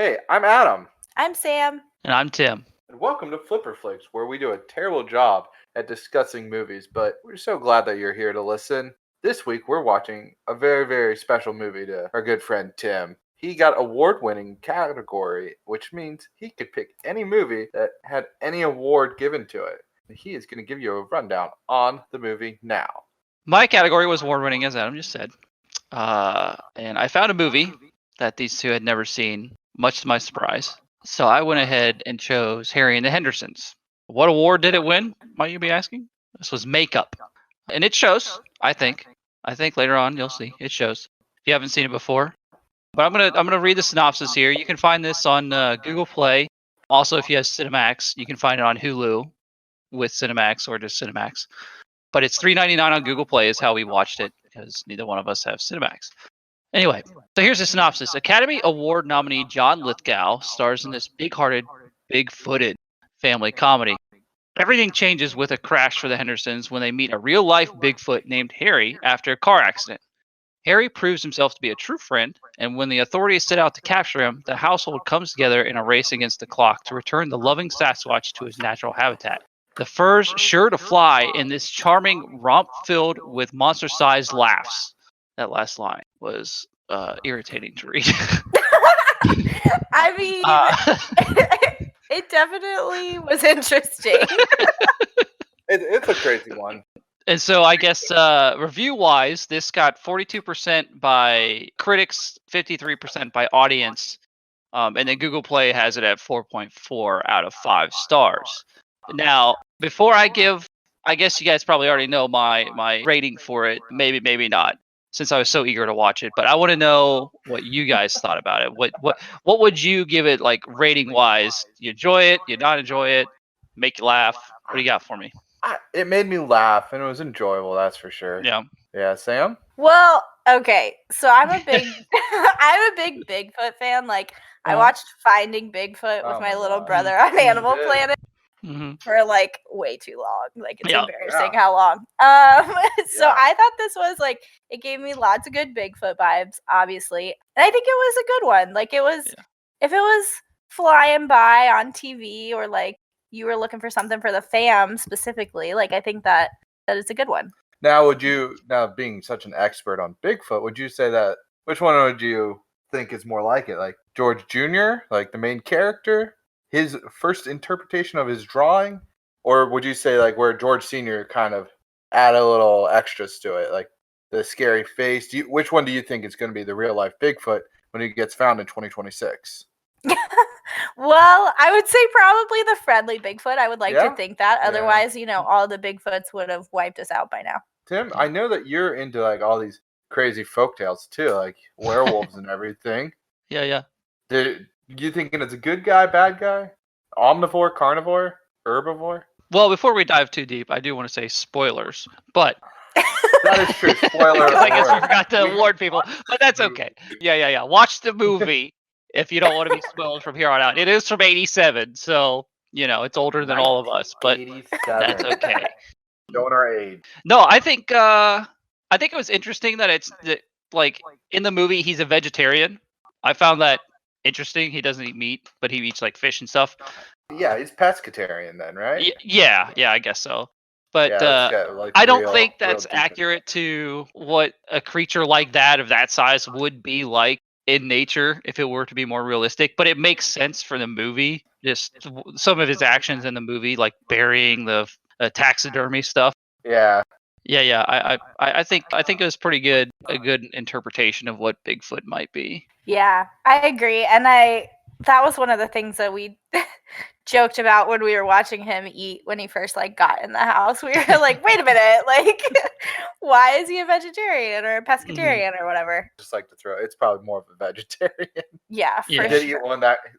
Hey, I'm Adam, I'm Sam. And I'm Tim. and welcome to Flix, where we do a terrible job at discussing movies, but we're so glad that you're here to listen. This week, we're watching a very, very special movie to our good friend Tim. He got award-winning category, which means he could pick any movie that had any award given to it. He is going to give you a rundown on the movie now. My category was award-winning, as Adam just said. And I found a movie that these two had never seen, much to my surprise. So I went ahead and chose Harry and the Hendersons. What award did it win, might you be asking? This was makeup. And it shows, I think. I think later on you'll see. It shows. If you haven't seen it before. But I'm gonna read the synopsis here. You can find this on Google Play. Also, if you have Cinemax, you can find it on Hulu with Cinemax or just Cinemax. But it's $3.99 on Google Play is how we watched it because neither one of us have Cinemax. Anyway, so here's the synopsis. Academy Award nominee John Lithgow stars in this big-hearted, big-footed family comedy. Everything changes with a crash for the Hendersons when they meet a real-life Bigfoot named Harry after a car accident. Harry proves himself to be a true friend, and when the authorities set out to capture him, the household comes together in a race against the clock to return the loving Sasquatch to his natural habitat. The fur's sure to fly in this charming romp filled with monster-sized laughs. That last line was irritating to read. I mean, it definitely was interesting. It's a crazy one. And so I guess review-wise, this got 42% by critics, 53% by audience, and then Google Play has it at 4.4 out of 5 stars. Now, before I give, I guess you guys probably already know my rating for it. Maybe not, since I was so eager to watch it. But I want to know what you guys thought about it. What would you give it, like, rating-wise? You enjoy it? You not enjoy it? Make you laugh? What do you got for me? It made me laugh, and it was enjoyable, that's for sure. Yeah. Yeah, Sam? Well, okay, so I'm a big Bigfoot fan. Like, I watched Finding Bigfoot with my little brother on Animal Planet for like way too long. Like, it's embarrassing how long. So I thought this was like, it gave me lots of good Bigfoot vibes, obviously, and I think it was a good one. Like, it was, if it was flying by on TV or like you were looking for something for the fam specifically, like, I think that is a good one. Now, being such an expert on Bigfoot, would you say that, which one would you think is more like it? Like George Jr., like the main character, his first interpretation of his drawing? Or would you say like where George Sr. kind of add a little extras to it, like the scary face? Which one do you think is going to be the real life Bigfoot when he gets found in 2026? Well, I would say probably the friendly Bigfoot. I would like to think that. Otherwise, all the Bigfoots would have wiped us out by now. Tim, I know that you're into like all these crazy folktales too, like werewolves and everything. Yeah. You thinking it's a good guy, bad guy? Omnivore, carnivore, herbivore? Well, before we dive too deep, I do want to say spoilers, but that is true. Spoiler. I guess we forgot to warn people, but that's okay. Yeah. Watch the movie if you don't want to be spoiled from here on out. It is from *87, so it's older than all of us, but that's okay. Showing our age. No, I think it was interesting that like in the movie he's a vegetarian. I found that interesting. He doesn't eat meat, but he eats like fish and stuff. Yeah, he's pescatarian then, right? Yeah, I guess so. But I don't think that's accurate to what a creature like that of that size would be like in nature if it were to be more realistic. But it makes sense for the movie. Just some of his actions in the movie, like burying the taxidermy stuff. Yeah. I think it was pretty good. A good interpretation of what Bigfoot might be. Yeah, I agree, and that was one of the things that we joked about when we were watching him eat when he first like got in the house. We were like, wait a minute, like, why is he a vegetarian or a pescatarian or whatever? Just like to throw, it's probably more of a vegetarian. Yeah, he did eat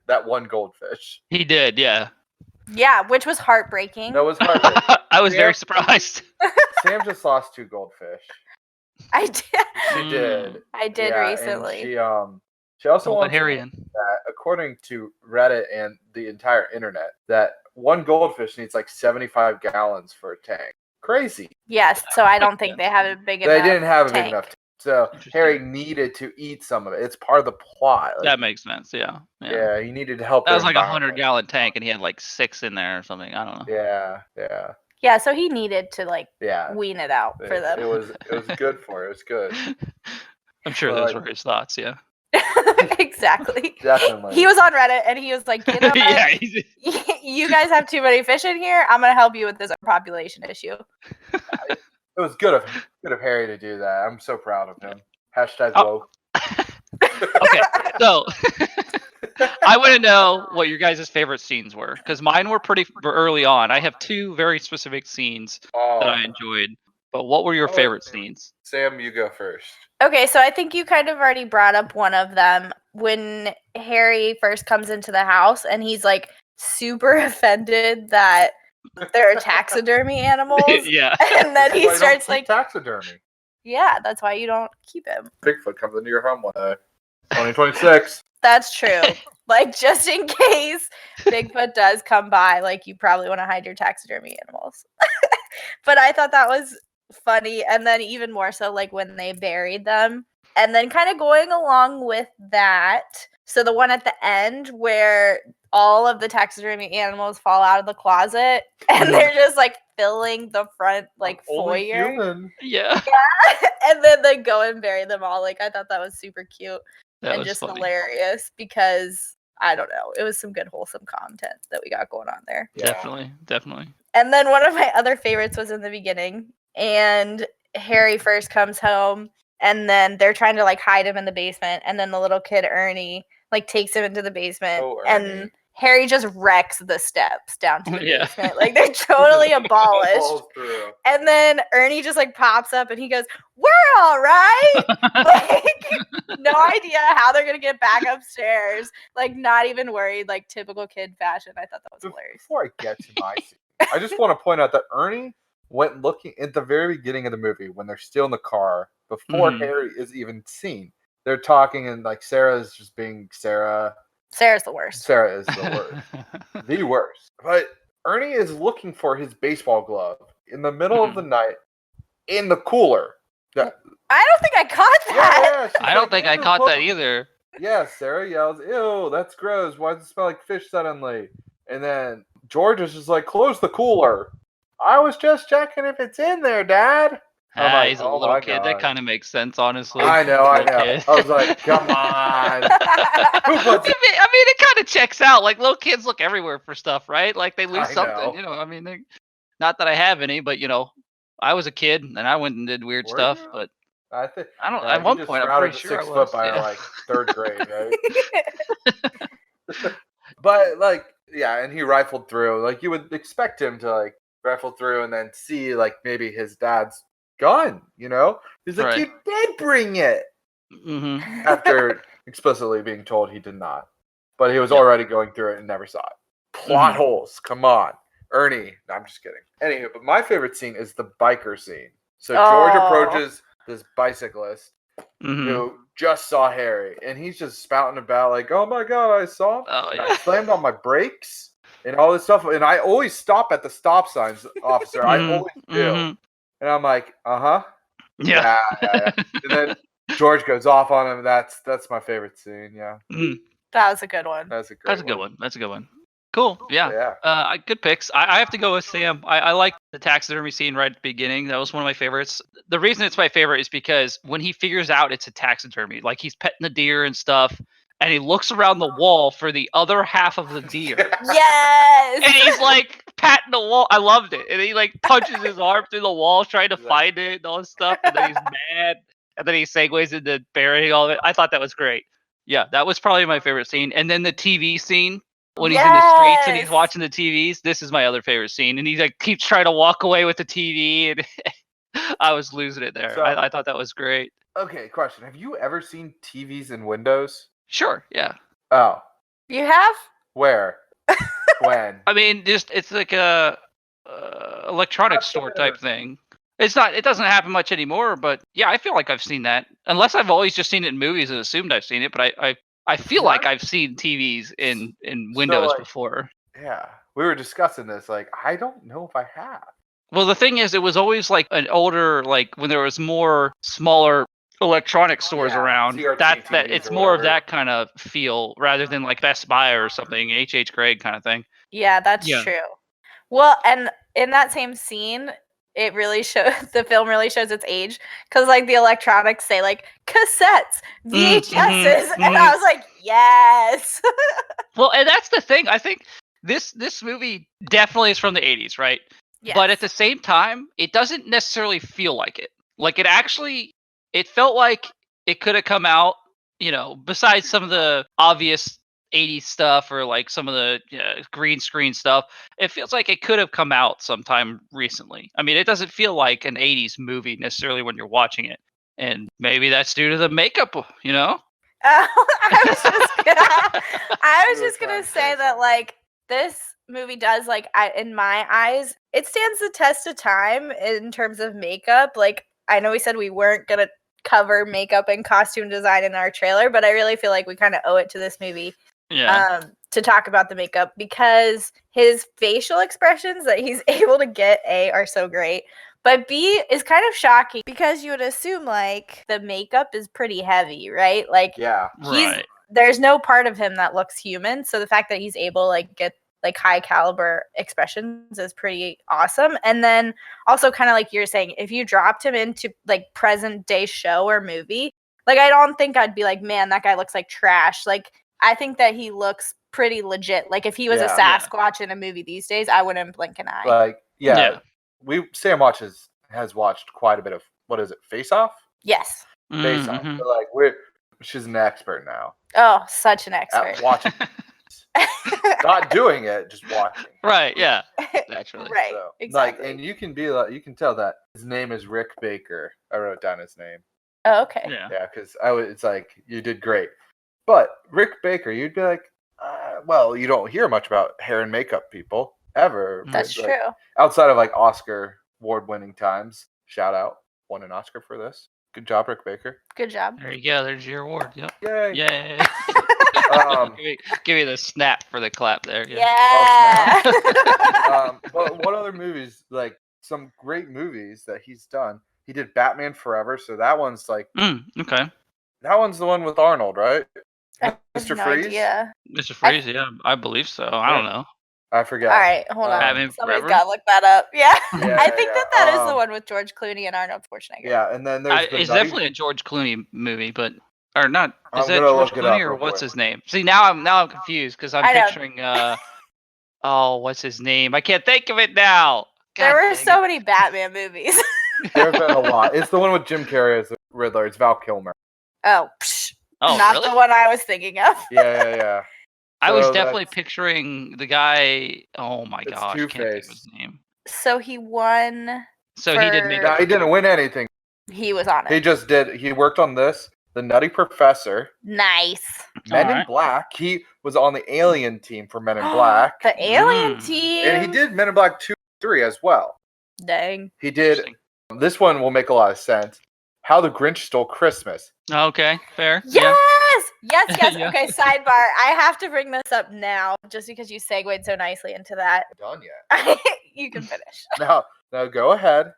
that one goldfish. He did, yeah. Yeah, which was heartbreaking. That was heartbreaking. I was very surprised. Sam just lost 2 goldfish. I did. She did. I did recently. And she also wants that, according to Reddit and the entire internet, that one goldfish needs like 75 gallons for a tank. Crazy. Yes, so I don't think they have a big enough They didn't have a tank. big enough tank. So Harry needed to eat some of it. It's part of the plot. That makes sense. Yeah. Yeah, he needed to help. That was like 100-gallon tank, and he had like 6 in there or something. I don't know. Yeah. Yeah, so he needed to wean it out for them. It was good for it. It was good. I'm sure those were his thoughts. Yeah. Exactly. Definitely. He was on Reddit and he was like, you know what? You guys have too many fish in here. I'm gonna help you with this population issue. It was good of Harry to do that. I'm so proud of him. #woke. Okay, so I want to know what your guys' favorite scenes were, because mine were pretty early on. I have 2 very specific scenes that I enjoyed. But what were your favorite scenes? Sam, you go first. Okay, so I think you kind of already brought up one of them when Harry first comes into the house and he's like super offended that there are taxidermy animals. Yeah. And then he starts like taxidermy. Yeah, that's why you don't keep him. Bigfoot comes into your home one day. 2026. That's true. Like, just in case Bigfoot does come by, like, you probably want to hide your taxidermy animals. But I thought that was funny. And then even more so, like, when they buried them. And then kind of going along with that, so the one at the end where all of the taxidermy animals fall out of the closet and they're just, like, filling the front, like, foyer. Human. Yeah. And then they go and bury them all. Like, I thought that was super cute. That and was just funny. Hilarious because I don't know, it was some good wholesome content that we got going on there. Yeah. Definitely. And then one of my other favorites was in the beginning, and Harry first comes home and then they're trying to like hide him in the basement, and then the little kid Ernie like takes him into the basement and Harry just wrecks the steps down to the basement. Like, they're totally abolished. And then Ernie just like pops up and he goes, "We're all right." Like, no idea how they're gonna get back upstairs. Like, not even worried. Like, typical kid fashion. I thought that was hilarious. Before I get to my scene, I just want to point out that Ernie went looking at the very beginning of the movie when they're still in the car before Harry is even seen. They're talking and like Sarah's just being Sarah. Sarah's the worst. Sarah is the worst. The worst. But Ernie is looking for his baseball glove in the middle of the night in the cooler. I don't think I caught that. I don't think I caught that either. Yeah, Sarah yells, "Ew, that's gross. Why does it smell like fish suddenly?" And then George is just like, "Close the cooler. I was just checking if it's in there, Dad." Like, he's a little kid. God. That kind of makes sense, honestly. I know. I was like, come on. I mean, it kind of checks out. Like, little kids look everywhere for stuff, right? Like, they lose something, you know. I mean, not that I have any, but, you know, I was a kid and I went and did weird stuff. But I think at one point, I'm pretty sure 6 foot by like 3rd grade, right? But, like, yeah, and he rifled through. Like, you would expect him to, like, rifle through and then see, like, maybe his dad's gun, you know? He's like, You did bring it. After explicitly being told he did not. But he was already going through it and never saw it. Plot holes. Come on. Ernie. No, I'm just kidding. Anywho, but my favorite scene is the biker scene. So George approaches this bicyclist who just saw Harry, and he's just spouting about like, "Oh my God, I saw him. I slammed on my brakes and all this stuff." And I always stop at the stop signs, officer. I always do. And I'm like, Yeah. And then George goes off on him. That's my favorite scene. Yeah. That was a good one. That's a good one. Cool. Yeah. Good picks. I have to go with Sam. I like the taxidermy scene right at the beginning. That was one of my favorites. The reason it's my favorite is because when he figures out it's a taxidermy, like he's petting the deer and stuff, and he looks around the wall for the other half of the deer. Yes. And he's like patting the wall. I loved it. And he like punches his arm through the wall trying to find it and all this stuff. And then he's mad. And then he segues into burying all of it. I thought that was great. Yeah, that was probably my favorite scene. And then the TV scene when he's in the streets and he's watching the TVs. This is my other favorite scene. And he like keeps trying to walk away with the TV. And I was losing it there. So, I thought that was great. Okay, question. Have you ever seen TVs in windows? Sure, yeah. Oh. You have? Where? When? I mean, it's like a electronics store type thing. It doesn't happen much anymore, but yeah, I feel like I've seen that. Unless I've always just seen it in movies and assumed I've seen it, but I feel like I've seen TVs in windows before. Yeah, we were discussing this. Like, I don't know if I have. Well, the thing is, it was always like an older, like when there was more smaller electronic stores around. CRT That TVs it's or more of whatever. that kind of feel rather than like Best Buy or something, H.H. Gregg kind of thing. Yeah, that's true. Well, and in that same scene, it really shows the film really shows its age because like the electronics say like cassettes, VHSs, and I was like, yes. Well, and that's the thing. I think this movie definitely is from the 80s, right? Yes. But at the same time, it doesn't necessarily feel like it. Like it felt like it could have come out, besides some of the obvious 80s stuff or like some of the green screen stuff, it feels like it could have come out sometime recently. I mean, it doesn't feel like an 80s movie necessarily when you're watching it. And maybe that's due to the makeup, I was just gonna say that like this movie does like in my eyes it stands the test of time in terms of makeup. Like I know we said we weren't gonna cover makeup and costume design in our trailer, but I really feel like we kind of owe it to this movie to talk about the makeup because his facial expressions that he's able to get are so great. But B is kind of shocking because you would assume like the makeup is pretty heavy, right? Like there's no part of him that looks human. So the fact that he's able to like get like high caliber expressions is pretty awesome. And then also kind of like you're saying, if you dropped him into like present day show or movie, like I don't think I'd be like, man, that guy looks like trash. Like I think that he looks pretty legit. Like if he was a Sasquatch in a movie these days, I wouldn't blink an eye. Like Sam has watched quite a bit of what is it, Face Off? Yes. Face Off. So like she's an expert now. Oh, such an expert. At watching. Not doing it, just watching. Right, yeah. Naturally. Right. So, exactly. Like, and you can tell that his name is Rick Baker. I wrote down his name. Oh, okay. Yeah, because it's like you did great. But Rick Baker, you'd be like, well, you don't hear much about hair and makeup people ever. That's like, true. Outside of like Oscar award-winning times, shout out, won an Oscar for this. Good job, Rick Baker. Good job. There you go. There's your award. Yep. Yay! Yay! give me the snap for the clap there. Yeah. But what other movies? Like some great movies that he's done. He did Batman Forever, so that one's like okay. That one's the one with Arnold, right? Mr. Freeze? Yeah. Mr. Freeze, I believe so. I don't know. I forget. All right, hold on. Batman Somebody's Forever? got to look that up. Yeah. I think yeah. that is the one with George Clooney and Arnold Schwarzenegger. Yeah, and then there's it's definitely a George Clooney movie, but or not. Is that George Clooney or what's his name? See, now I'm confused because I'm picturing what's his name? I can't think of it now. There were so many Batman movies. There's been a lot. It's the one with Jim Carrey as the Riddler. It's Val Kilmer. Oh, not really? the one I was thinking of. Yeah. I was definitely picturing the guy. Oh my gosh, Two-Face. I can't think of his name. So he won. So he did make. No, he didn't win anything. He was on it. He just did. He worked on this, The Nutty Professor. Nice. Men in Black. He was on the Alien team for Men in Black. The Alien team. And he did Men in Black 2 3 as well. Dang. He did. This one will make a lot of sense. How the Grinch Stole Christmas. Okay, fair. Yes! Yeah. Yes. Okay, sidebar. I have to bring this up now just because you segued so nicely into that. Done yet. You can finish. No, go ahead.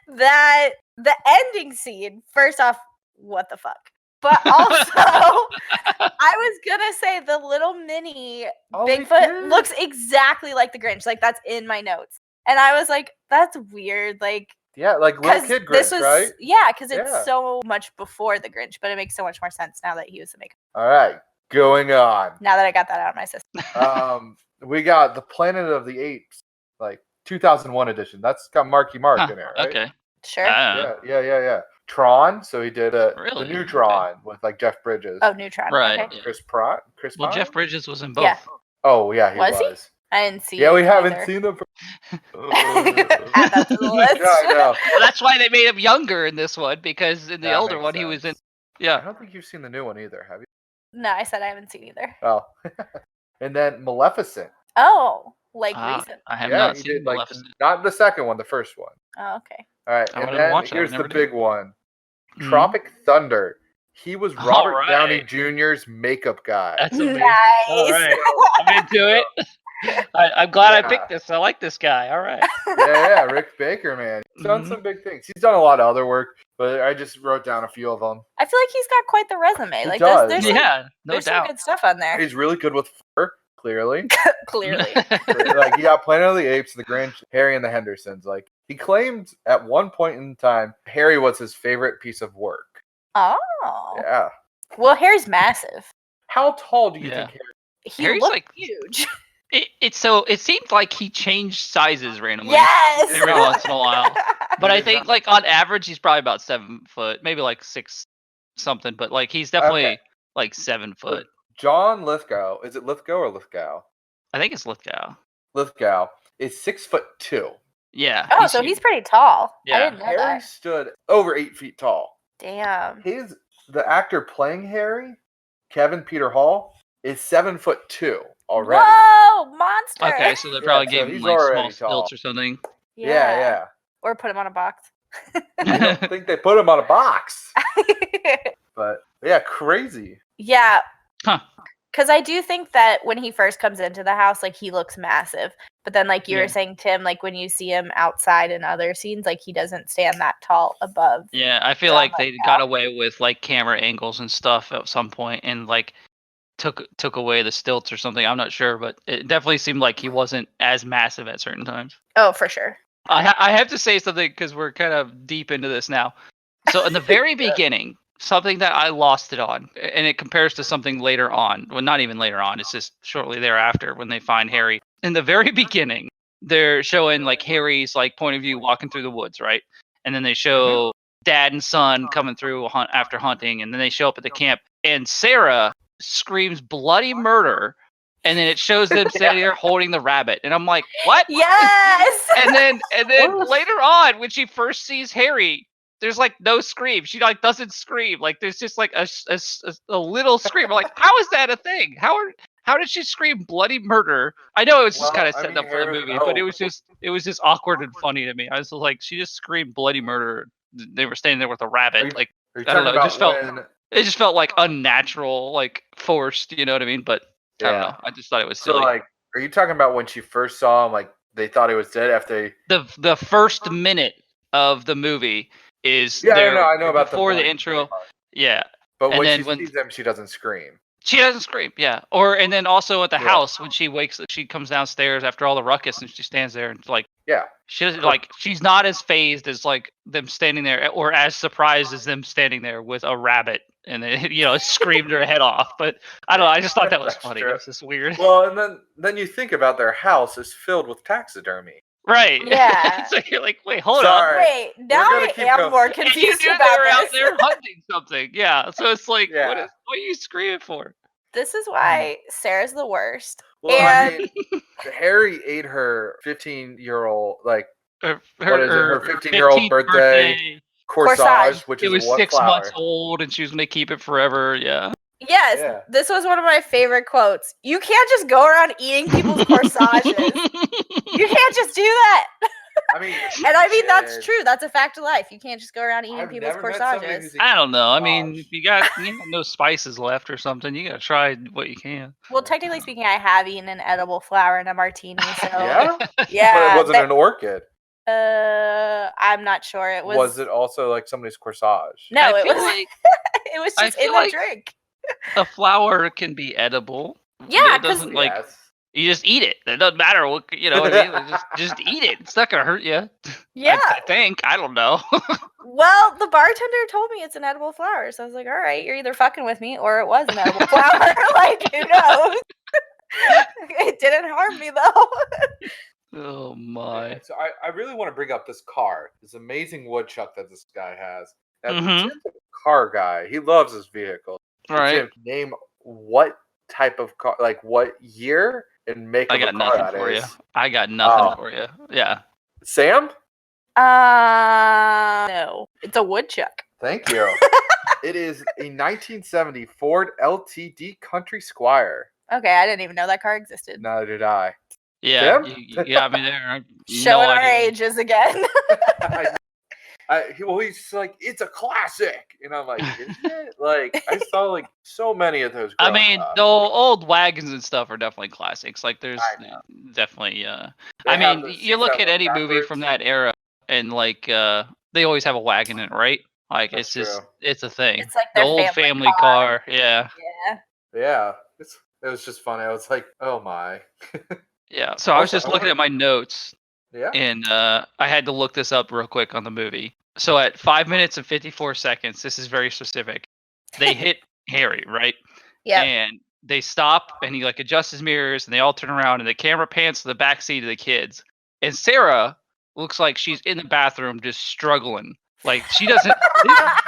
That the ending scene, first off, what the fuck? But also, I was gonna say the little mini Bigfoot looks exactly like the Grinch. Like that's in my notes. And I was like, that's weird. Like like little kid Grinch, right? Yeah, because it's so much before the Grinch, but it makes so much more sense now that he was the maker. All right, going on. Now that I got that out of my system. We got the Planet of the Apes, like 2001 edition. That's got Marky Mark in it, right? Okay. Sure. Yeah. Tron. So he did the new Tron with like Jeff Bridges. Oh, new Tron. Right. Okay. Chris Pratt. Well, Jeff Bridges was in both. Yeah. Oh yeah, he was. He? I didn't see. Yeah, we haven't either. seen them. Add that to the list. Yeah, I know. Well, that's why they made him younger in this one because in the older one he was in. Yeah. I don't think you've seen the new one either, have you? No, I said I haven't seen either. Oh. And then Maleficent. Oh, like recent. I have not seen Maleficent. Not the second one, the first one. Oh, okay. All right, I and then here's the big one. Tropic Thunder. He was Robert Downey Jr.'s makeup guy. That's amazing. Nice. All right. I'm into it. I'm glad I picked this. I like this guy. All right. Yeah, Rick Baker, man. He's done some big things. He's done a lot of other work, but I just wrote down a few of them. I feel like he's got quite the resume. He Like, does. there's no some doubt. good stuff on there. He's really good with fur, clearly. Clearly. Like, he got Planet of the Apes, The Grand Harry and the Hendersons. Like, he claimed at one point in time Harry was his favorite piece of work. Oh. Yeah. Well, Harry's massive. How tall do you think Harry? Harry's like huge. It seemed like he changed sizes randomly. Yes. Every once in a while. But I think like on average he's probably about 7 foot, maybe like 6 something. But like he's definitely like 7 foot. John Lithgow, is it Lithgow or Lithgow? I think it's Lithgow. Lithgow is 6'2". Yeah. Oh, so he's pretty tall. Yeah. I didn't know Harry that. stood over 8 feet tall. Damn. The actor playing Harry, Kevin Peter Hall, is 7'2" already. Whoa, monster! Okay, so they probably gave him like small stilts or something. Yeah. Or put him on a box. I don't think they put him on a box. But yeah, crazy. Yeah. Huh. Because I do think that when he first comes into the house, like, he looks massive. But then, like you were saying, Tim, like, when you see him outside in other scenes, like, he doesn't stand that tall above. Yeah, I feel like they got away with, like, camera angles and stuff at some point and, like, took away the stilts or something. I'm not sure, but it definitely seemed like he wasn't as massive at certain times. Oh, for sure. I have to say something because we're kind of deep into this now. So in the very beginning, something that I lost it on, and it compares to something later on. Well, not even later on. It's just shortly thereafter when they find Harry. In the very beginning, they're showing like Harry's like point of view walking through the woods, right? And then they show dad and son coming through after hunting, and then they show up at the camp, and Sarah screams bloody murder. And then it shows them standing there holding the rabbit, and I'm like, "What?" Yes. And then later on, when she first sees Harry, there's like no scream. She like doesn't scream. Like there's just like a little scream. I'm like, how is that a thing? How did she scream bloody murder? I know it was just kind of setting up for the movie, but it was just awkward and funny to me. I was like, she just screamed bloody murder. They were standing there with a rabbit. I don't know. It just felt like unnatural, like forced. You know what I mean? But I don't know. I just thought it was silly. So, like, are you talking about when she first saw him? Like, they thought he was dead after the first minute of the movie is I know about before the intro. Yeah, but when she sees them, she doesn't scream. She doesn't scream. Yeah, and then also at the house when she comes downstairs after all the ruckus and she stands there and like she doesn't like she's not as phased as like them standing there or as surprised as them standing there with a rabbit. And then, screamed her head off. But I don't know. I just thought that was funny. It was just weird. Well, and then you think about their house is filled with taxidermy. Right. Yeah. So you're like, wait, hold on. Wait, now I am more confused about they were this. out there hunting something. Yeah. So it's like, what are you screaming for? This is why Sarah's the worst. Well, I mean, Harry ate her 15-year-old, like, her 15-year-old birthday corsage, which it is was 6 months old, and she was going to keep it forever. Yeah. Yes, this was one of my favorite quotes. You can't just go around eating people's corsages. You can't just do that. I mean, that's true. That's a fact of life. You can't just go around eating people's corsages. I don't know. I mean, if you got no spices left or something, you got to try what you can. Well, technically speaking, I have eaten an edible flower in a martini. So yeah. But it wasn't an orchid. I'm not sure. It was. Was it also like somebody's corsage? No, it was. It was just in a drink. A flower can be edible. Yeah, it doesn't you just eat it. It doesn't matter what just eat it. It's not gonna hurt you. Yeah, I think. I don't know. Well, the bartender told me it's an edible flower, so I was like, all right, you're either fucking with me or it was an edible flower. Like, who knows? It didn't harm me though. Oh my! So I really want to bring up this car, this amazing woodchuck that this guy has. Mm-hmm. Tim's a car guy. He loves his vehicle. Right. Tim, name what type of car, like what year and make. I got nothing for you. I got nothing for you. Yeah. Sam? No. It's a woodchuck. Thank you. It is a 1970 Ford LTD Country Squire. Okay, I didn't even know that car existed. Neither did I. Yeah, you got me there. Showing our ages again. He's like, it's a classic, and I'm like, is it? Like, I saw like so many of those. I mean, the old wagons and stuff are definitely classics. Like, there's definitely. I mean, you look at any movie from that era, and like they always have a wagon in it, right? Like That's it's a thing. It's like the their old family car. Yeah. Yeah. It was just funny. I was like, oh my. Yeah. So I was just looking at my notes. Yeah. And I had to look this up real quick on the movie. So at 5 minutes and 54 seconds, this is very specific. They hit Harry, right? Yeah. And they stop, and he like adjusts his mirrors, and they all turn around, and the camera pans to the back seat of the kids, and Sarah looks like she's in the bathroom just struggling. Like she doesn't.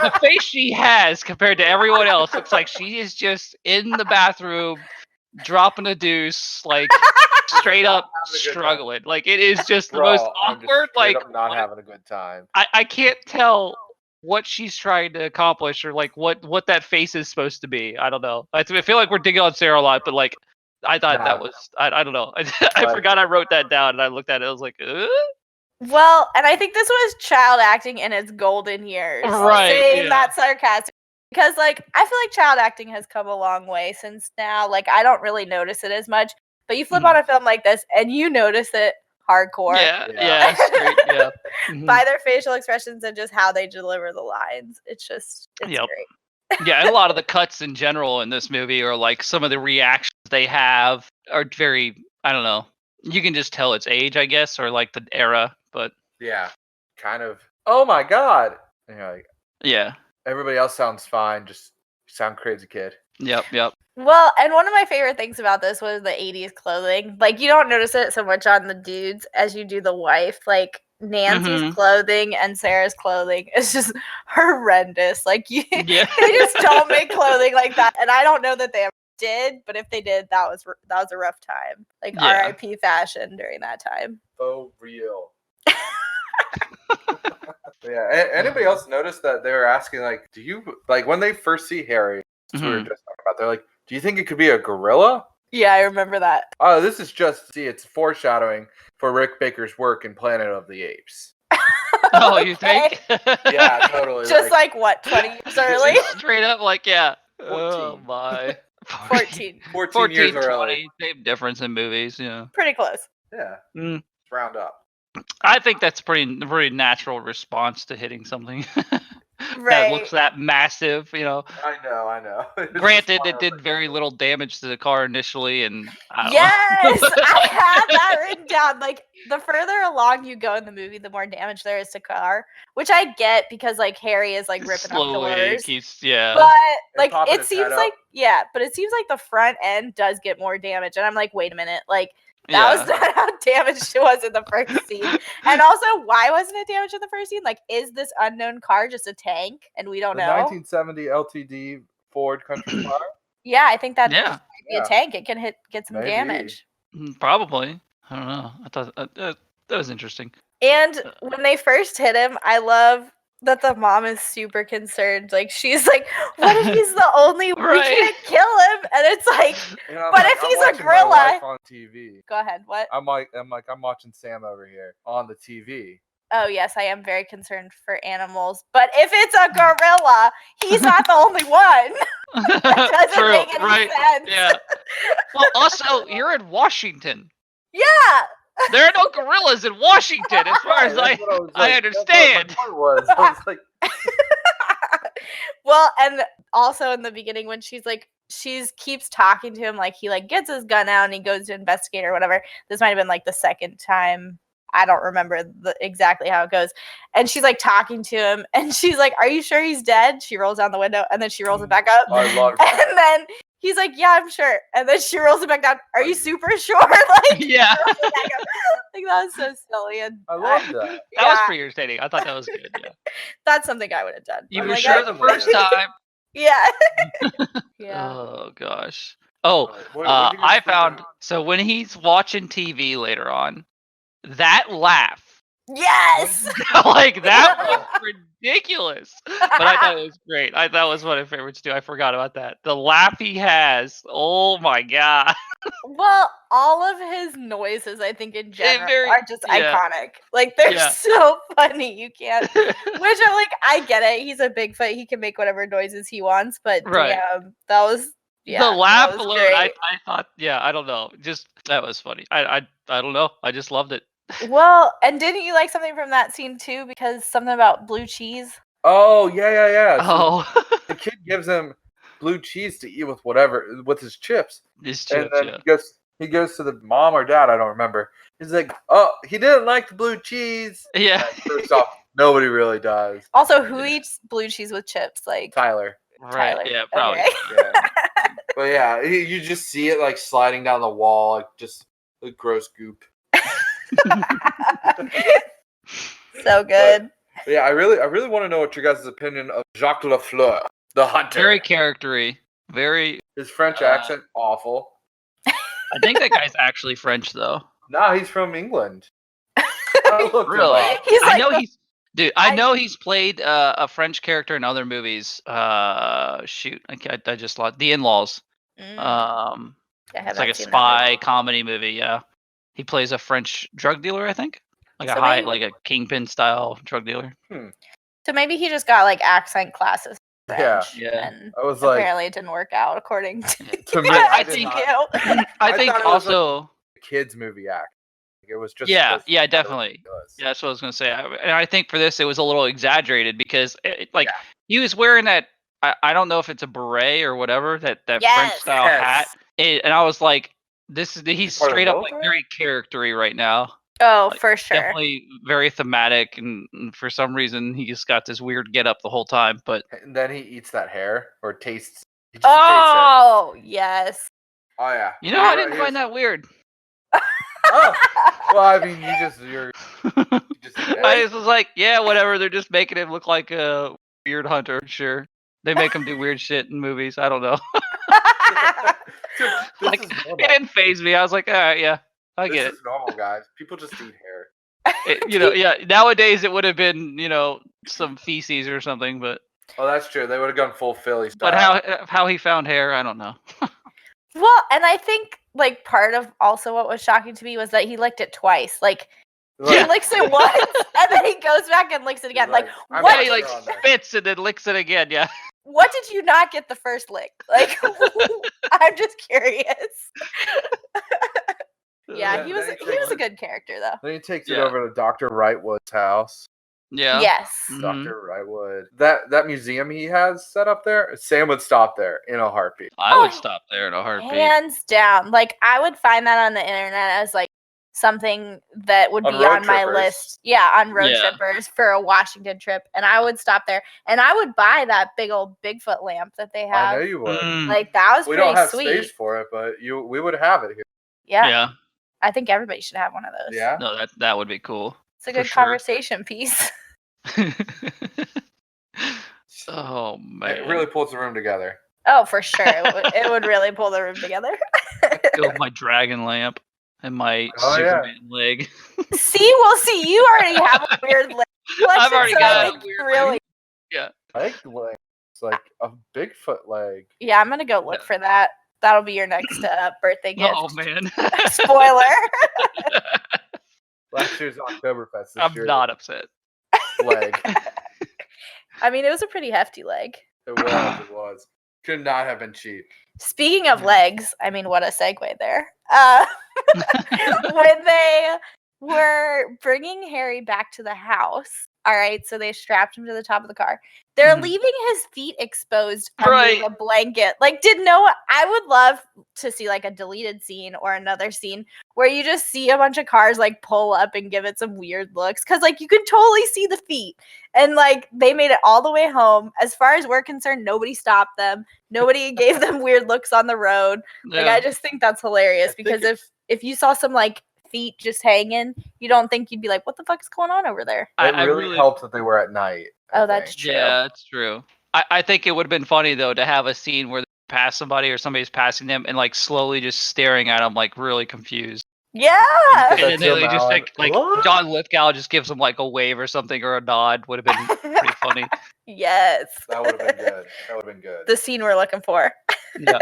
The face she has compared to everyone else looks like she is just in the bathroom dropping a deuce, like straight up struggling. Like it is just the most awkward. Like not having a good time. I can't tell what she's trying to accomplish or like what that face is supposed to be. I don't know. I feel like we're digging on Sarah a lot, but like I thought that was I don't know. I forgot I wrote that down and I looked at it. I was like, Well, and I think this was child acting in its golden years. Right. Saying that sarcastic. Because, like, I feel like child acting has come a long way since now. Like, I don't really notice it as much. But you flip on a film like this, and you notice it hardcore. Yeah. Straight, yeah. By their facial expressions and just how they deliver the lines. It's great. Yeah, and a lot of the cuts in general in this movie or like some of the reactions they have are very, I don't know. You can just tell it's age, I guess, or like the era, but yeah, kind of. Oh my god! And you're like, yeah. Everybody else sounds fine. Just sound crazy, kid. Yep. Well, and one of my favorite things about this was the 80s clothing. Like, you don't notice it so much on the dudes as you do the wife. Like, Nancy's clothing and Sarah's clothing is just horrendous. Like, they just don't make clothing like that. And I don't know that they ever did, but if they did, that was a rough time. Like, R.I.P. fashion during that time. So real. Yeah. Anybody else notice that they were asking, like, do you, like, when they first see Harry, we were just talking about, they're like, do you think it could be a gorilla? Yeah, I remember that. Oh, this is it's foreshadowing for Rick Baker's work in Planet of the Apes. Oh, you think? Yeah, totally. Just like what, 20 years early? Straight up, like, 14. Oh, my. 14 years early. Same difference in movies, yeah. Pretty close. Yeah. Round up. I think that's pretty natural response to hitting something right. that looks that massive, you know. I know. Granted, it did very little damage to the car initially, and yes, I had that written down. Like, the further along you go in the movie, the more damage there is to car, which I get because like Harry is like ripping up doors. But like it seems like the front end does get more damage, and I'm like, wait a minute, like. That was not how damaged it was in the first scene. And also, why wasn't it damaged in the first scene? Like, is this unknown car just a tank? And we don't know. 1970 LTD Ford Country Squire? Yeah, I think that might be a tank. It can get some damage. Probably. I don't know. I thought that was interesting. And when they first hit him, I love that the mom is super concerned. Like, she's like, what if he's the only one? We can't kill him. And it's like, but if he's a gorilla. On TV. Go ahead. What? I'm watching Sam over here on the TV. Oh, yes, I am very concerned for animals. But if it's a gorilla, he's not the only one. That doesn't make any sense. Yeah. Well, also, you're in Washington. Yeah. There are no gorillas in Washington, as far as I understand. I was like, well, and also in the beginning when she keeps talking to him, like he like gets his gun out and he goes to investigate or whatever. This might have been like the second time. I don't remember exactly how it goes. And she's like talking to him and she's like, are you sure he's dead? She rolls down the window and then she rolls it back up. I love that. And then he's like, yeah, I'm sure. And then she rolls it back down. Are you super sure? Like, yeah. Like, that was so silly. And I love that. That was pretty irritating. I thought that was good. Yeah. That's something I would have done. You were sure the first time? Yeah. Yeah. Oh, gosh. Oh, I found, so when he's watching TV later on, that laugh. Yes! Like, that was ridiculous. But I thought it was great. That was one of my favorites, too. I forgot about that. The laugh he has. Oh, my God. Well, all of his noises, I think, in general, are just iconic. Like, they're so funny. You can't. Which I'm like, I get it. He's a Bigfoot. He can make whatever noises he wants. But damn, that was... Yeah, the laugh alone, I thought, I don't know. Just, that was funny. I don't know. I just loved it. Well, and didn't you like something from that scene too? Because something about blue cheese. Oh yeah. So Oh, the kid gives him blue cheese to eat with his chips. his And chips. then he goes to the mom or dad, I don't remember. He's like, "Oh, he didn't like the blue cheese." Yeah. First off, nobody really does. Also, who eats blue cheese with chips? Like Tyler. Right. Tyler. Yeah, probably. Okay. Yeah. But yeah, you just see it like sliding down the wall, like just the gross goop. So good. But yeah, I really want to know what your guys' opinion of Jacques Lafleur, the hunter. Very charactery. Very. His French accent, awful. I think that guy's actually French though. Nah, he's from England. I looked him Really? up. He's I like, know he's. Dude, I know he's played a French character in other movies. Shoot, I just lost The In-Laws. It's like a spy comedy movie. Yeah, he plays a French drug dealer, I think, like like a kingpin style drug dealer. So maybe he just got like accent classes. French, Yeah. And I was apparently it didn't work out according to me. I think also a kids movie act. It was just yeah, definitely. Yeah, that's what I was gonna say. And I think for this it was a little exaggerated because he was wearing that. I don't know if it's a beret or whatever that French style hat, and I was like, he's straight up like very charactery right now. Oh, like, for sure. Definitely very thematic, and for some reason he just got this weird get up the whole time. But and then he eats that hair or tastes. Yes. Oh yeah. You know, I didn't find that weird. Oh, well, I mean, you're. I was like, yeah, whatever. They're just making him look like a weird hunter. Sure, they make him do weird shit in movies. I don't know. It didn't faze me. I was like, all right, yeah, I get it. This is normal, guys. People just eat hair. Yeah. Nowadays it would have been, some feces or something, but. Oh, that's true. They would have gone full Philly style. But how he found hair, I don't know. Well, and I think like part of also what was shocking to me was that he licked it twice. Like he licks it once and then he goes back and licks it again. Like what? He spits and then licks it again. Yeah. What did you not get the first lick? Like I'm just curious. Yeah, he was a good character though. Then he takes it over to Dr. Wrightwood's house. Yeah. Yes. Dr. Wrightwood. That museum he has set up there, Sam would stop there in a heartbeat. I would stop there in a heartbeat. Hands down. Like I would find that on the internet as like something that would be on my list. Yeah, on road trippers for a Washington trip. And I would stop there. And I would buy that big old Bigfoot lamp that they have. I know you would. Like that was pretty sweet. We don't have space for it, but we would have it here. Yeah. I think everybody should have one of those. Yeah. No, that would be cool. It's a good conversation piece. Oh man. It really pulls the room together. Oh, for sure. It would really pull the room together. Go with my dragon lamp and my Superman leg. See, you already have a weird leg. I've already got a weird leg. Yeah. I think the leg. It's like a Bigfoot leg. Yeah, I'm gonna go look for that. That'll be your next birthday gift. Oh man. Spoiler. Last year's Oktoberfest. I'm not upset. Leg. I mean, it was a pretty hefty leg. It was. Could not have been cheap. Speaking of legs, I mean, what a segue there. When they were bringing Harry back to the house, all right, so they strapped him to the top of the car. They're leaving his feet exposed under the blanket. Like, I would love to see like a deleted scene or another scene where you just see a bunch of cars like pull up and give it some weird looks. Cause like you can totally see the feet. And like they made it all the way home. As far as we're concerned, nobody stopped them. Nobody gave them weird looks on the road. Yeah. Like I just think that's hilarious because if you saw some like feet just hanging, you don't think you'd be like, what the fuck is going on over there? It really helped that they were at night. That's true. Yeah, that's true. I think it would have been funny though to have a scene where they pass somebody or somebody's passing them and like slowly just staring at them like really confused. Yeah. And then they just like John Lithgow just gives them like a wave or something or a nod. Would have been pretty funny. Yes. That would have been good. The scene we're looking for. Yeah.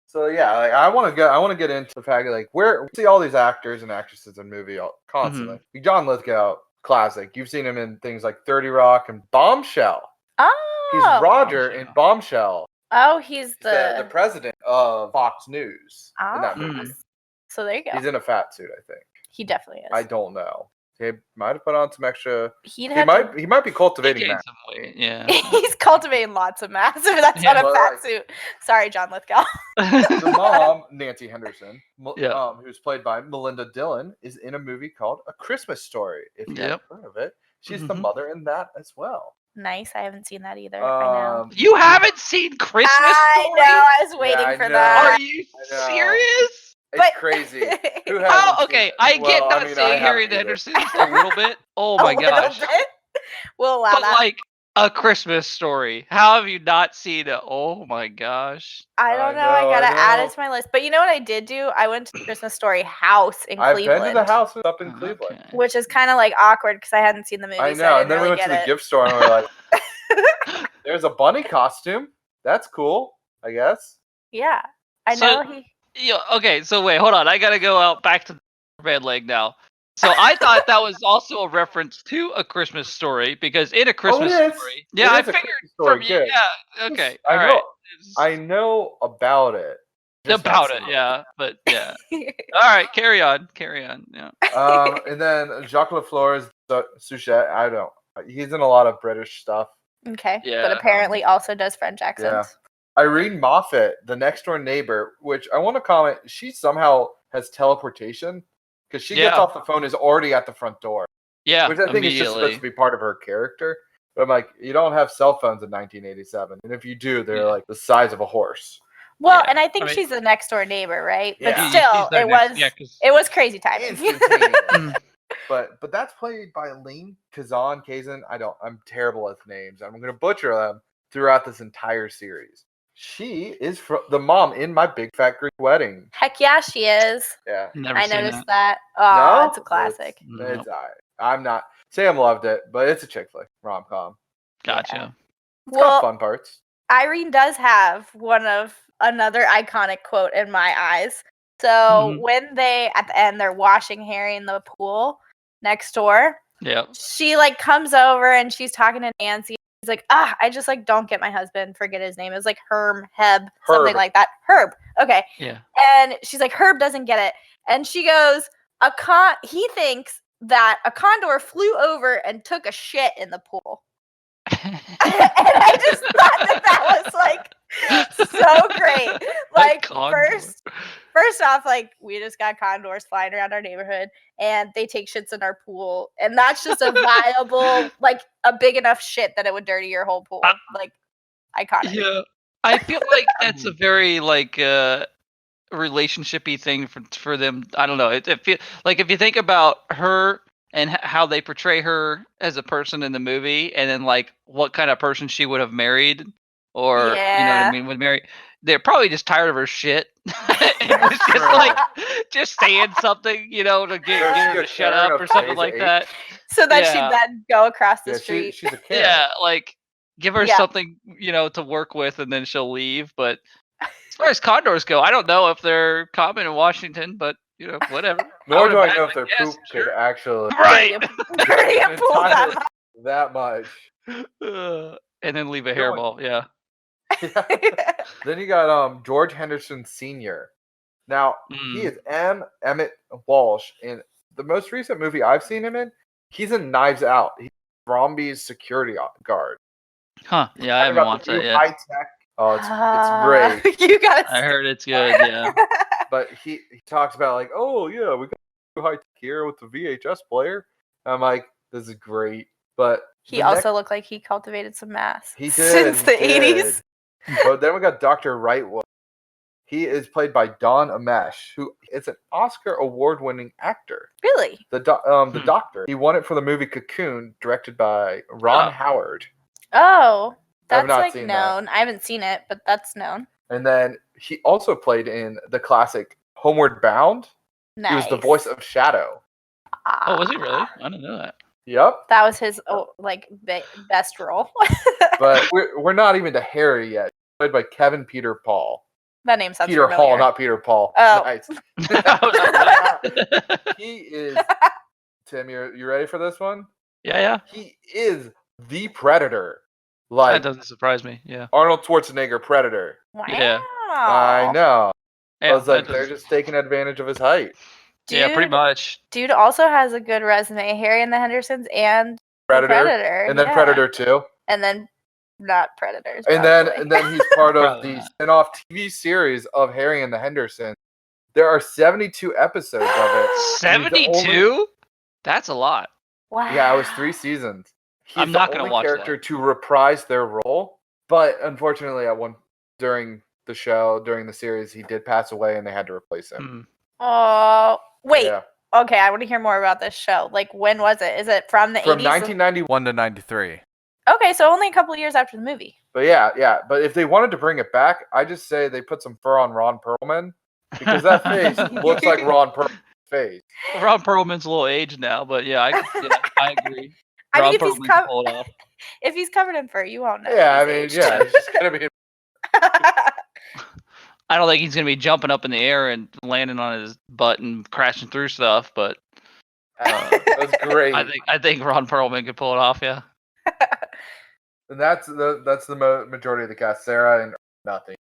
So yeah, like, I want to get into the fact like we see all these actors and actresses in movie constantly. John Lithgow, classic. You've seen him in things like 30 Rock and Bombshell. Oh, he's Roger in Bombshell. Oh, he's the president of Fox News in that movie. So there you go. He's in a fat suit, I think. He definitely is. I don't know. He might have put on some extra. He might be cultivating mass. Some weight. Yeah. He's cultivating lots of mass. If that's not a fat suit. Sorry, John Lithgow. The mom, Nancy Henderson, Yeah. who's played by Melinda Dillon, is in a movie called A Christmas Story. If you haven't heard of it, she's the mother in that as well. Nice. I haven't seen that either. I know. You haven't seen Christmas Story? I know. I was waiting for that. Are you serious? It's crazy. Who hasn't Oh, okay. seen it? I get not seeing Harry and the Hendersons a little bit. Oh my gosh. We'll allow But that. like A Christmas Story. How have you not seen it? Oh my gosh. I don't know. I gotta add it to my list. But you know what I did do? I went to the Christmas Story house in Cleveland. I've been to the house up in Cleveland. Which is kind of like awkward because I hadn't seen the movie. I know. So and then we went to the gift store and we were like, there's a bunny costume. That's cool, I guess. Yeah. I know okay, so wait, hold on. I gotta go out back to the band leg now. So I thought that was also a reference to A Christmas Story because in A Christmas Story, yeah, I figured from you. Yeah, okay, all right. I know about it. Yeah, but yeah. All right, carry on. Yeah. And then Jacques Lafleur's Suchet. He's in a lot of British stuff. Okay, yeah. But apparently also does French accents. Yeah. Irene Moffat, the next door neighbor, which I want to comment, she somehow has teleportation because she gets off the phone, is already at the front door. Yeah, which I think is just supposed to be part of her character. But I'm like, you don't have cell phones in 1987, and if you do, they're like the size of a horse. Well, and I think she's the next door neighbor, right? But still, it was crazy timing. But that's played by Lane Kazan. I'm terrible with names. I'm going to butcher them throughout this entire series. She is the mom in My Big Fat Greek Wedding. Heck yeah, she is. Yeah. I noticed that. Oh, it's a classic. It's all right. I'm not. Sam loved it, but it's a chick flick rom-com. Gotcha. Yeah. It's got fun parts. Irene does have another iconic quote in my eyes. So when they, at the end, they're washing Harry in the pool next door. Yeah. She comes over and she's talking to Nancy. He's like, I just don't get my husband. Forget his name. It was like Herb, something like that. Herb. Okay. Yeah. And she's like, Herb doesn't get it. And she goes, he thinks that a condor flew over and took a shit in the pool. And I just thought that was so great. First off, we just got condors flying around our neighborhood and they take shits in our pool. And that's just a viable, a big enough shit that it would dirty your whole pool. Iconic. Yeah. I feel like that's a very relationship-y thing for them. I don't know. If you think about her and how they portray her as a person in the movie, and then what kind of person she would have married, or you know what I mean, would marry. They're probably just tired of her shit. And it's just saying something, to get her to shut up or something like that. So that she'd then go across the street. She's a kid. Yeah, give her something, to work with, and then she'll leave. But as far as condors go, I don't know if they're common in Washington, but whatever. Nor do I know if their poop could actually that much. And then leave a hairball. Yeah. Then you got George Henderson Sr. Now he is Emmett Walsh in the most recent movie I've seen him in. He's in Knives Out. He's Bromby's security guard. Huh? Yeah, I haven't watched that yet. High tech. Oh, it's great. You guys. I heard it's good. Yeah. But he talks about we got high tech here with the VHS player. I'm like, this is great. But he also looked like he cultivated some mass. He did since the 80s. But then we got Dr. Wrightwood. He is played by Don Amesh, who is an Oscar award-winning actor. Really? The Doctor. He won it for the movie Cocoon, directed by Ron Howard. Oh, that's known. That. I haven't seen it, but that's known. And then he also played in the classic Homeward Bound. Nice. He was the voice of Shadow. Oh, was he really? I didn't know that. Yep. That was his best role. But we're not even to Harry yet. Played by Kevin Peter Paul. That name sounds Peter familiar. Hall, not Peter Paul. Oh. Nice. He is. Tim, you ready for this one? Yeah. He is the Predator. That doesn't surprise me. Yeah. Arnold Schwarzenegger Predator. Wow. Yeah. I know. Yeah, I was like, they're just taking advantage of his height. Yeah, pretty much. Dude also has a good resume. Harry and the Hendersons and Predator. And then Predator 2. And then not Predators. And then he's part of the spin-off TV series of Harry and the Hendersons. There are 72 episodes of it. 72? That's a lot. Wow. Yeah, it was 3 seasons. I'm not going to watch character to reprise their role, but unfortunately, during the series, he did pass away, and they had to replace him. Oh, wait. Yeah. Okay, I want to hear more about this show. Like, when was it? Is it from the 80s? From 1991 to 93. Okay, so only a couple of years after the movie. But yeah. But if they wanted to bring it back, I just say they put some fur on Ron Perlman, because that face looks like Ron Perlman's face. Ron Perlman's a little aged now, but I agree. I mean, if he's covered in fur, you won't know. Yeah, he's just gonna be. I don't think he's gonna be jumping up in the air and landing on his butt and crashing through stuff, but that's great. I think Ron Perlman could pull it off. Yeah. And that's the majority of the cast. Sarah and nothing.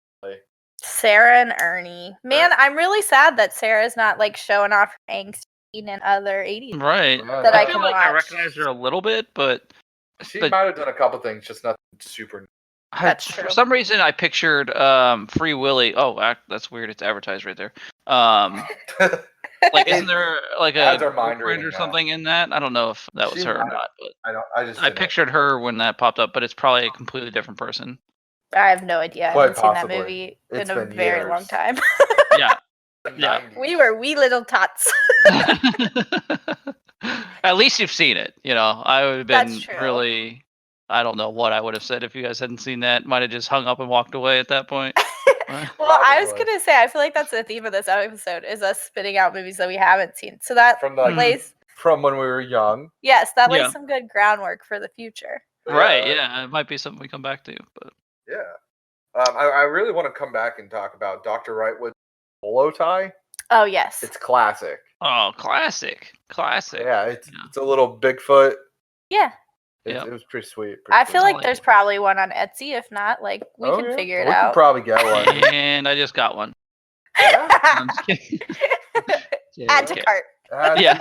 Sarah and Ernie. Man, I'm really sad that Sarah's not like showing off her angst in other 80s. Right. That I feel like I recognize her a little bit, but she might have done a couple things, just nothing super. That's true. For some reason, I pictured Free Willy. Oh, that's weird. It's advertised right there. Like, isn't there like a girlfriend or something in that? I don't know if that was her or not. But I pictured her when that popped up, but it's probably a completely different person. I have no idea. I haven't seen that movie in a very long time. Yeah. We were wee little tots. At least you've seen it. I would have been really. I don't know what I would have said if you guys hadn't seen that. Might have just hung up and walked away at that point. Well, I was gonna say, I feel like that's the theme of this episode is us spitting out movies that we haven't seen. So that lays from when we were young. Yes, that lays some good groundwork for the future. Right? Yeah, it might be something we come back to, but I really want to come back and talk about Dr. Wrightwood's polo tie. Oh yes, it's classic. Oh, classic. Yeah, it's a little Bigfoot. Yeah. It was pretty sweet. I feel like there's probably one on Etsy. If not, like we can figure it out. We could probably get one. And I just got one. Yeah? Add to cart. Yeah.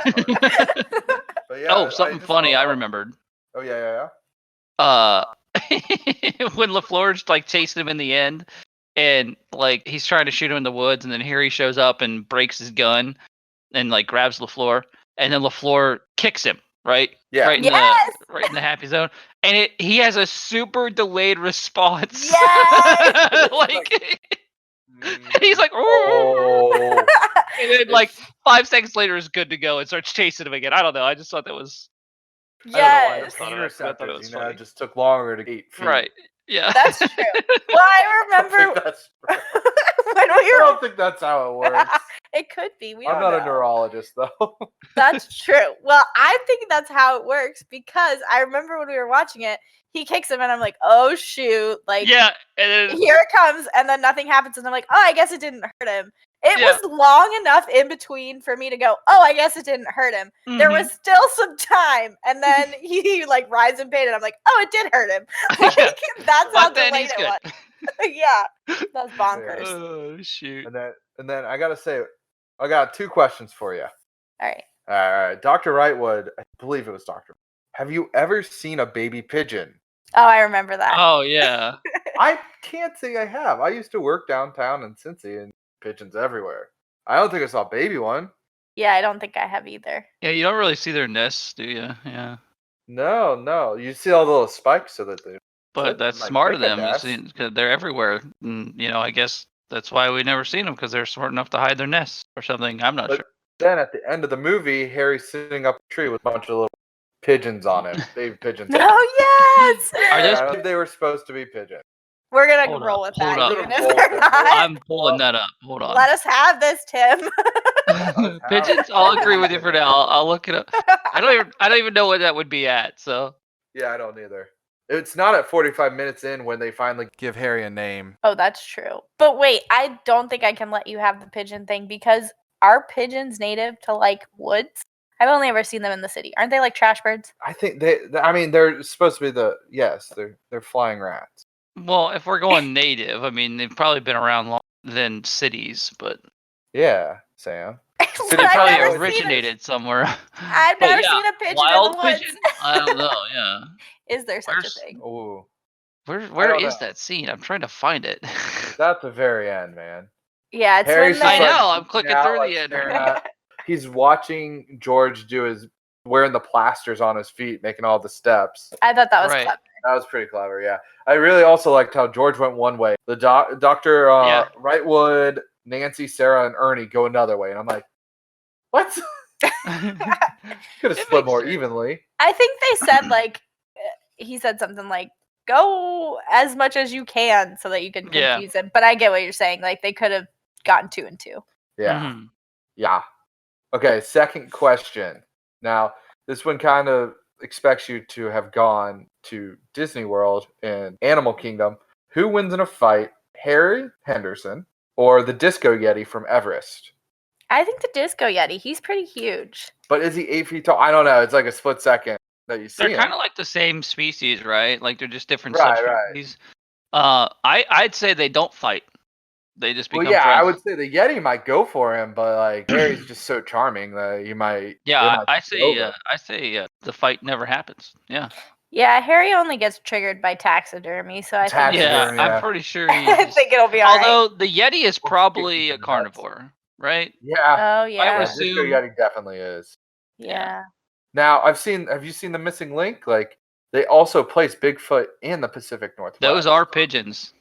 Oh, something funny I remembered. Oh yeah. When LaFleur's like chasing him in the end, and like he's trying to shoot him in the woods, and then Harry shows up and breaks his gun, and like grabs LaFleur, and then LaFleur kicks him. Right? Yeah. Right in the happy zone. And he has a super delayed response. Yes! And he's like, oh. And then like 5 seconds later is good to go and starts chasing him again. I don't know. I just thought that was Yes. I thought it was funny. It just took longer to get feet. Right. Yeah. That's true. Well, I remember I don't think that's how it works. It could be. I'm not a neurologist, though. That's true. Well, I think that's how it works because I remember when we were watching it, he kicks him and I'm like, oh, shoot. Like, yeah, and then, here it comes. And then nothing happens. And I'm like, oh, I guess it didn't hurt him. It was long enough in between for me to go, oh, I guess it didn't hurt him. Mm-hmm. There was still some time. And then he like rides in pain. And I'm like, oh, it did hurt him. Like, that's how delayed it was. Yeah. That's bonkers. Oh, shoot. And then I got to say, I got 2 questions for you. All right. All right. Dr. Wrightwood, I believe it was Dr. Have you ever seen a baby pigeon? Oh, I remember that. Oh, yeah. I can't say I have. I used to work downtown in Cincy and pigeons everywhere. I don't think I saw a baby one. Yeah, I don't think I have either. Yeah, you don't really see their nests, do you? Yeah. No. You see all the little spikes so that they... But that's smart of them. Because they're everywhere. And, I guess that's why we never seen them, because they're smart enough to hide their nests or something. I'm not sure. Then at the end of the movie, Harry's sitting up a tree with a bunch of little pigeons on him. Baby pigeons. Oh, yes! I think they were supposed to be pigeons. We're going to roll with that, even if they're not. I'm pulling that up. Hold on. Let us have this, Tim. Pigeons? I'll agree with you for now. I'll look it up. I don't even know what that would be at, so. Yeah, I don't either. It's not at 45 minutes in when they finally give Harry a name. Oh, that's true. But wait, I don't think I can let you have the pigeon thing because are pigeons native to like woods? I've only ever seen them in the city. Aren't they like trash birds? I think they're supposed to be they're flying rats. Well, if we're going native, they've probably been around longer than cities, but. Yeah, Sam. Did It it probably never originated somewhere. I've never seen a pigeon wild in the woods. pigeon? I don't know. Yeah. Is there such a thing? Ooh, Where is that scene? I'm trying to find it. that's the very end, man. Yeah, it's Harry's when just they. I know, like, I'm clicking out, through like, the end. staring at- He's watching George do his wearing the plasters on his feet, making all the steps. I thought that was Right. clever. That was pretty clever, yeah. I really also liked how George went one way. The Dr. Yeah. Wrightwood, Nancy, Sarah, and Ernie go another way. And I'm like, what? Could have It split makes more sense. evenly. I think they said like he said something like go as much as you can so that you can Yeah. confuse him. But I get what you're saying. Like they could have gotten 2 and 2. Yeah. Mhm. Yeah. Okay, second question. Now, this one kind of expects you to have gone to Disney World and Animal Kingdom. Who wins in a fight, Harry Henderson or the Disco Yeti from Everest? I think the Disco Yeti. He's pretty huge. But is he 8 feet tall? I don't know. It's like a split second that you see They're him. kind of like the same species, right? Like they're just different Right, subspecies. I'd say they don't fight. They just become Well, yeah, friends. I would say the Yeti might go for him, but like Harry's just so charming that he might. Yeah, they might I take it over. say the fight never happens. Yeah. Yeah, Harry only gets triggered by taxidermy, so I think Taxidermy. Yeah, Yeah. I'm pretty sure I he's. think it'll be all right. Although the Yeti is Well, probably a nuts. carnivore, right? Yeah, Oh yeah. would Disco assume- Yeti definitely is. Yeah. Now have you seen the Missing Link? Like they also place Bigfoot in the Pacific Northwest. Those are pigeons.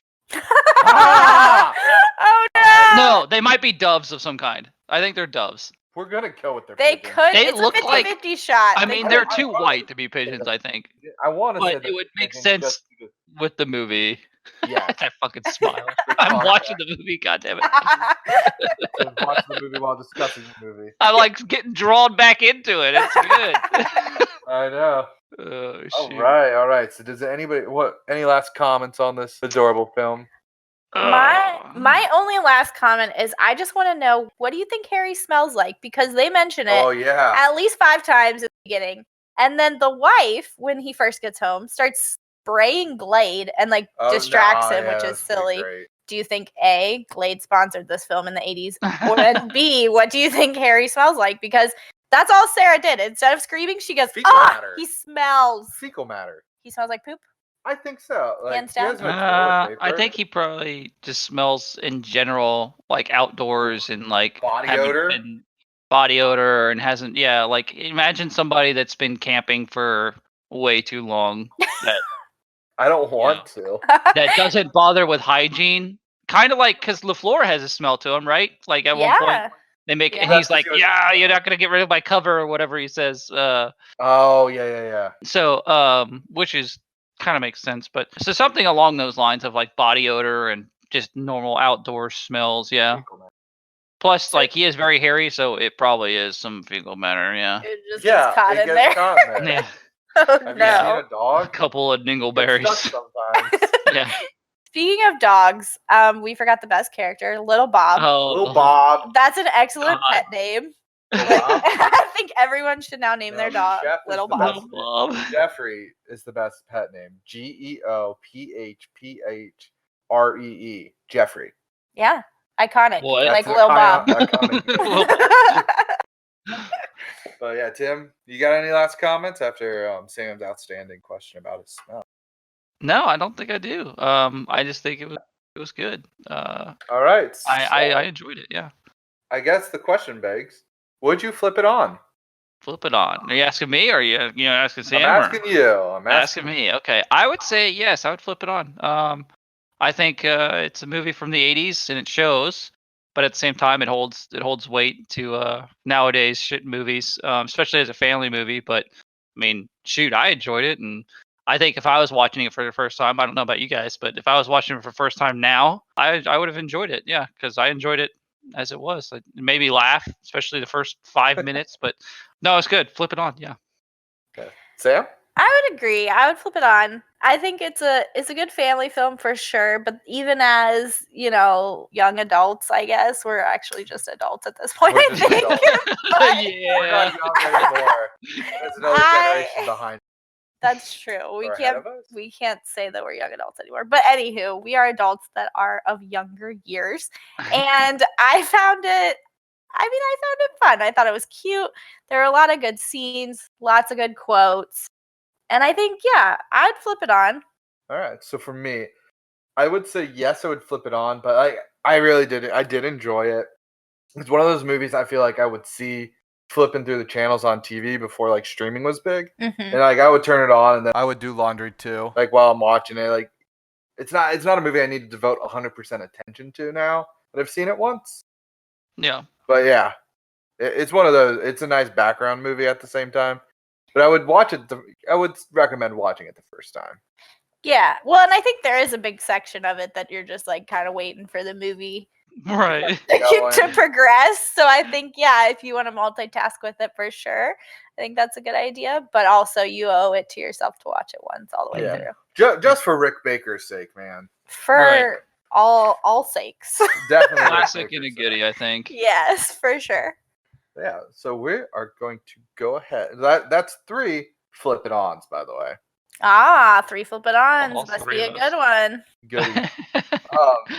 Ah! Oh no! No, they might be doves of some kind. I think they're doves. We're gonna go with their. They pigeons. could. They It's look a 50-50 like- shot. I They mean, could- they're too white to be pigeons, I think. I want to say But that it would make pigeons sense just because- with the movie. Yeah, That fucking smile. I'm watching the movie, goddammit. watch the movie while discussing the movie. I'm like getting drawn back into it. It's good. I know. Oh, All shoot. right. So does anybody any last comments on this adorable film? My only last comment is I just want to know, what do you think Harry smells like? Because they mention it Oh yeah. at least 5 times in the beginning. And then the wife, when he first gets home, starts spraying Glade and like distracts him, which is silly. Do you think A, Glade sponsored this film in the 80s? Or then B, what do you think Harry smells like? Because that's all Sarah did. Instead of screaming, she goes, Fecal matter. he smells. Fecal matter. He smells like poop? I think so. Like, Hands he has down? no toilet I paper. think he probably just smells in general, like outdoors and like Body haven't odor? been- body odor and hasn't. Yeah, like imagine somebody that's been camping for way too long that I don't want to. that doesn't bother with hygiene. Kind of like because LaFleur has a smell to him, right? Like at one point they make, and Yeah. he's like, "Yeah, you're not gonna get rid of my cover," or whatever he says. Oh yeah. So, which is kind of makes sense, but so something along those lines of like body odor and just normal outdoor smells. Yeah. Fecal matter. Plus, like he is very hairy, so it probably is some fecal matter. Yeah. It just Yeah, gets caught it in gets there. caught in there. Yeah. Oh, Have you seen no. a dog? A couple of Gets dingleberries. stuck sometimes. Yeah. Speaking of dogs, we forgot the best character, Little Bob. Oh, Little Bob. That's an excellent God. pet name. Little Like, Bob. I think everyone should now name No, their dog Chef is Little the Bob. best. Little Bob. Jeffrey is the best pet name. GeoPhPhree. Jeffrey. Yeah, iconic. What? Like That's Lil Bob. iconic. But yeah, Tim, you got any last comments after Sam's outstanding question about his smell? No, I don't think I do. I just think it was good. All right. I enjoyed it. Yeah. I guess the question begs, would you flip it on? Flip it on. Are you asking me, or are you asking Sam? I'm or- asking you. I'm Asking me. Okay, I would say yes. I would flip it on. I think it's a movie from the '80s, and it shows. But at the same time, it holds weight to nowadays shit movies, especially as a family movie. But I mean, shoot, I enjoyed it, and I think if I was watching it for the first time, I don't know about you guys, but if I was watching it for the first time now, I would have enjoyed it. Yeah, because I enjoyed it as it was. It made me laugh, especially the first 5 minutes. But no, it's good. Flip it on. Yeah. Okay. Sam? I would agree. I would flip it on. I think it's a good family film for sure. But even as young adults, I guess we're actually just adults at this point. We're I just think. adults. We're Yeah. not young anymore. There's another generation behind That's true. We or ahead can't of us. we can't say that we're young adults anymore. But anywho, we are adults that are of younger years, and I found it I mean, I found it fun. I thought it was cute. There were a lot of good scenes, lots of good quotes. And I think, yeah, I'd flip it on. All right. So for me, I would say yes, I would flip it on, but I really did it. I did enjoy it. It's one of those movies I feel like I would see flipping through the channels on TV before like streaming was big. Mm-hmm. And like I would turn it on and then I would do laundry too. Like while I'm watching it. Like it's not a movie I need to devote 100% attention to now, but I've seen it once. Yeah. But yeah. It's one of those. It's a nice background movie at the same time. But I would watch it. I would recommend watching it the first time. Yeah. Well, and I think there is a big section of it that you're just like kind of waiting for the movie right to progress. So I think, yeah, if you want to multitask with it for sure, I think that's a good idea. But also you owe it to yourself to watch it once all the way through. Just for Rick Baker's sake, man. For all sakes. Definitely. Classic and a goodie, I think. Yes, for sure. Yeah, so we are going to go ahead. That's 3 flip it ons, by the way. 3 flip it ons. Must be a good one. Goodie.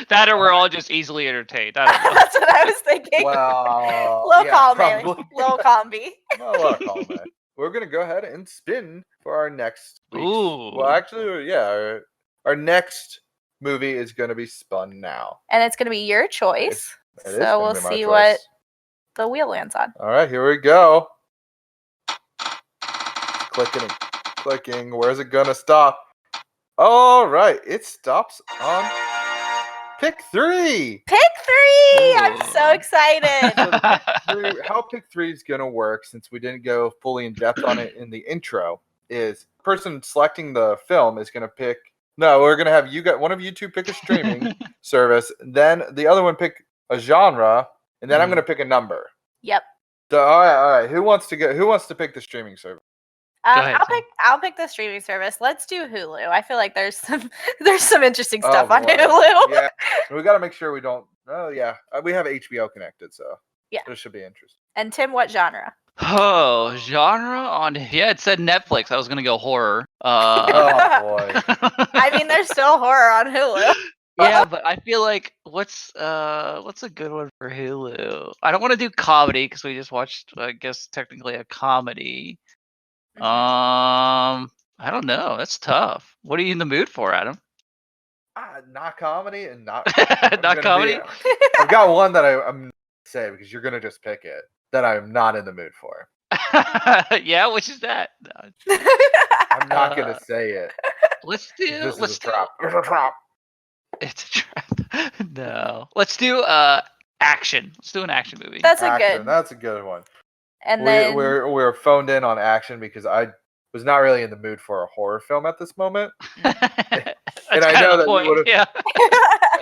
That or we're all just easily entertained. I don't know. That's what I was thinking. Well, Little combi. We're going to go ahead and spin for our next week's. Ooh. Well, actually, yeah, our next movie is going to be spun now. And it's going to be your choice. So we'll see what the wheel lands on. All right, here we go. Clicking. Where's it gonna stop? All right, it stops on pick 3. Pick 3! Ooh. I'm so excited. So how pick 3 is gonna work, since we didn't go fully in depth on it in the intro, is the person selecting the film is gonna pick. No, we're gonna have one of you two pick a streaming service, then the other one pick a genre. And then I'm going to pick a number. Yep. So all right. Who wants to pick the streaming service? I'll pick the streaming service. Let's do Hulu. I feel like there's some interesting stuff on Hulu. Yeah. We got to make sure we don't. Oh yeah. We have HBO connected, so yeah, this should be interesting. And Tim, what genre? Oh, genre on it said Netflix. I was going to go horror. Oh boy. I mean, there's still horror on Hulu. Yeah, but I feel like what's a good one for Hulu? I don't want to do comedy because we just watched, I guess, technically a comedy. I don't know. That's tough. What are you in the mood for, Adam? Not comedy and not not comedy. I've got one that I'm gonna say because you're gonna just pick it that I'm not in the mood for. Yeah, which is that? No. I'm not gonna say it. Let's do. This is a trap. It's a trap. It's a trap. No. Let's do action. Let's do an action movie. That's a good one. And then we're phoned in on action because I was not really in the mood for a horror film at this moment. And I know that you would have.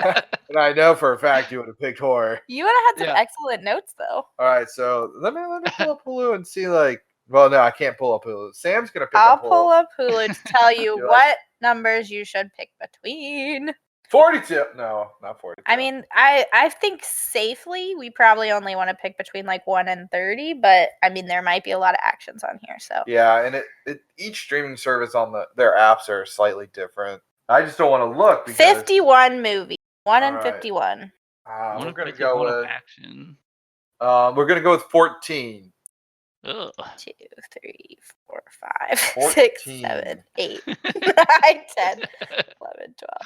Yeah. And I know for a fact you would have picked horror. You would have had some excellent notes though. All right, so let me pull up Hulu and see well, no, I can't pull up Hulu. Sam's gonna pick I'll pull up Hulu to tell you what numbers you should pick between. 42. No, not 42. I mean, I think safely we probably only want to pick between like 1 and 30, but I mean there might be a lot of actions on here. So yeah, and each streaming service on their apps are slightly different. I just don't want to look. 51 movies. 1 and 51. We're gonna go with action. We're gonna go with 14. Ugh. 2, 3, 4, 5, 6, 7, 8, 9, 10, 11,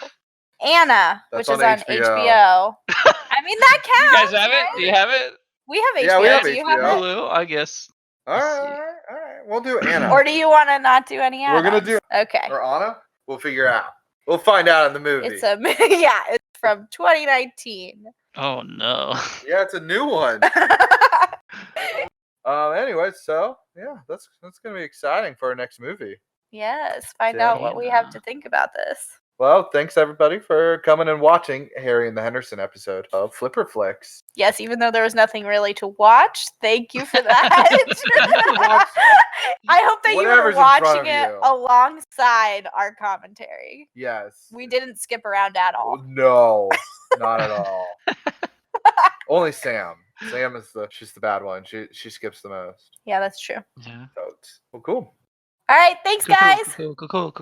12. Anna, which is on HBO. I mean, that counts. You guys have it? Do you have it? We have HBO. Yeah, we have do HBO. You have Hulu, I guess. All right. We'll do Anna. Or do you want to not do any Anna? We're gonna do or Anna. We'll figure out. We'll find out in the movie. It's from 2019. Oh no. Yeah, it's a new one. Anyway, so yeah, that's gonna be exciting for our next movie. Yes, find out what we have to think about this. Well, thanks everybody for coming and watching Harry and the Henderson episode of Flipper Flix. Yes, even though there was nothing really to watch, thank you for that. I hope that you were watching it alongside our commentary. Yes. We didn't skip around at all. No, not at all. Only Sam. Sam is she's the bad one. She skips the most. Yeah, that's true. Yeah. Well, cool. All right, thanks, guys. Cool.